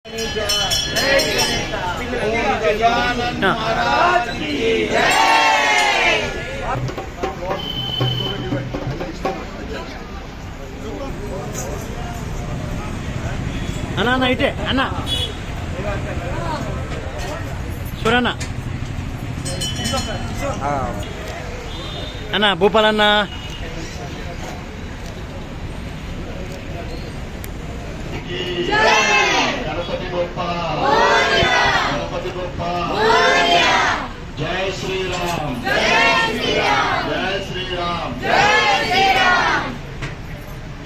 అన్నా అన్న ఇటే అన్న చూడన్నా అన్న భూపాలన్న గణపతి గొప్ప గణపతి గొప్ప జై శ్రీరామ్ జై శ్రీరామ్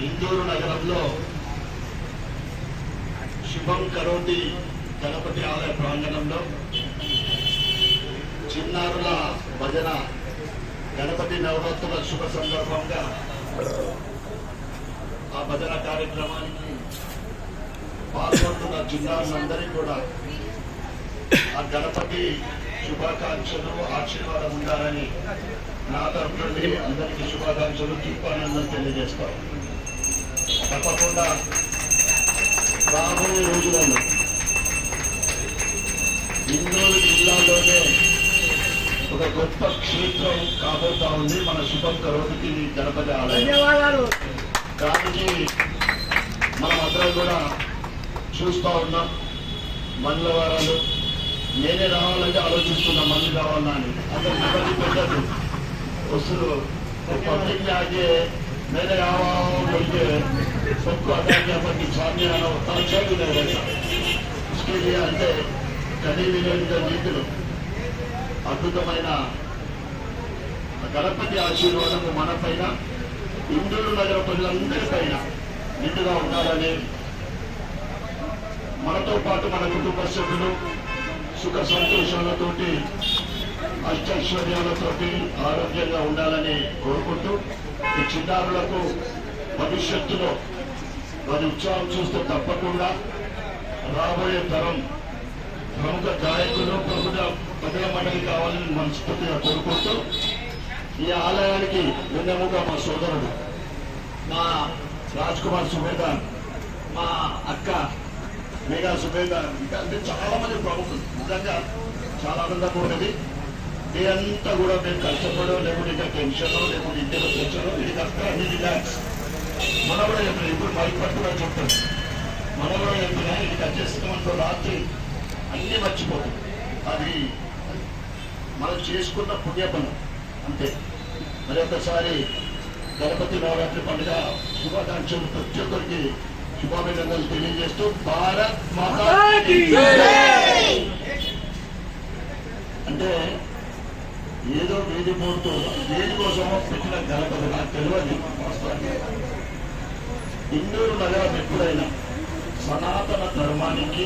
ఇందూరు నగరంలో శుభం కరోతి గణపతి ఆలయ ప్రాంగణంలో చిన్నారుల భజన గణపతి నవరాత్రుల శుభ సందర్భంగా ఆ భజన కార్యక్రమానికి పాల్గొంటున్న చిన్నారులందరికీ కూడా ఆ గణపతి శుభాకాంక్షలు ఆశీర్వాదం ఉండాలని నా తరఫు నుండి అందరికీ శుభాకాంక్షలు దీపానందం తెలియజేస్తాం. తప్పకుండా రాబోయే రోజులలో ఇందూరు జిల్లాలోనే ఒక గొప్ప క్షేత్రం కాబోతా ఉంది మన శుభం కరోతికి గణపతి ఆలయం. దానికి మనం అందరం కూడా చూస్తూ ఉన్నాం. మంగళవారాలు నేనే రావాలంటే ఆలోచిస్తున్నాం మంది రావాలా అని. అందరు ఇబ్బంది పెట్టదు వస్తులు पब्लिक में आके मैंने आवा बोलते सबको अदा किया पर सामने आना होता अच्छा भी नहीं रहता. उसके लिए अंते कभी भी नीतिलो అద్భుతమైన గణపతి ఆశీర్వాదము మన పైన ఇందూరు నగర ప్రజలందరి పైన నిండుగా ఉండాలని, మనతో పాటు మన కుటుంబ సభ్యులు సుఖ సంతోషాలతోటి అష్టైశ్వర్యాలతోటి ఆరోగ్యంగా ఉండాలని కోరుకుంటూ ఈ చిన్నారులకు భవిష్యత్తులో వారి ఉత్సాహం చూస్తే తప్పకుండా రాబోయే తరం ప్రముఖ గాయకులు ప్రముఖ ప్రజల మండలి కావాలని మనస్ఫూర్తిగా కోరుకుంటూ ఈ ఆలయానికి వెన్నెముక మా సోదరుడు మా రాజ్ కుమార్ సుబేదార్, మా అక్క మేఘా సుబేదార్, ఇంకా అంటే చాలా మంది ప్రముఖులు. నిజంగా చాలా ఆనందంగా ఉన్నది. ఇదంతా కూడా మేము కష్టపడో లేకుంటే ఇంకా టెన్షన్ లేకుంటే ఇంటిలో తెచ్చడో ఇది కష్ట అన్ని రిలాక్స్. మన కూడా చెప్పిన ఇప్పుడు మైక్ పట్టుకుని చెప్తాను, మన కూడా చెప్పిన ఇది వచ్చేస్తున్నామంటూ రాత్రి అన్ని మర్చిపోతుంది. అది మనం చేసుకున్న పుణ్యపనం అంతే. మరి ఒకసారి గణపతి నవరాత్రి పండుగ శుభాకాంక్షలు ప్రతి ఒక్కరికి శుభాభినందనలు తెలియజేస్తూ భారత్ మాతా అంటే ఏదో వేది పోతూ వేది కోసమో పెట్టిన గణపతి నాకు తెలియదు. ఇందూరు నగరం ఎప్పుడైనా సనాతన ధర్మానికి,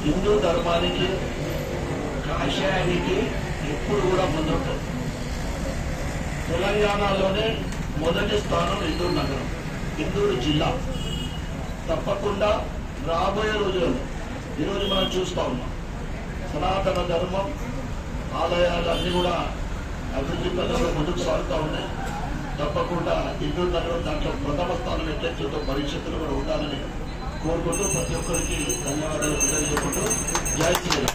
హిందూ ధర్మానికి, కాషాయానికి ఎప్పుడు కూడా ముందుంటుంది. తెలంగాణలోనే మొదటి స్థానం ఇందూరు నగరం, ఇందూరు జిల్లా. తప్పకుండా రాబోయే రోజుల్లో ఈరోజు మనం చూస్తూ ఉన్నాం సనాతన ధర్మం ఆలయాలన్నీ కూడా అభివృద్ధి పదంలో ముందుకు సాగుతూ ఉన్నాయి. తప్పకుండా ఇందూరు నగరం దాంట్లో ప్రథమ స్థానం ఎట్లయితే భవిష్యత్తులో కూడా ఉండాలని కోరుకుంటూ ప్రతి ఒక్కరికి ధన్యవాదాలు తెలియజేసుకుంటూ జై శ్రీరామ్.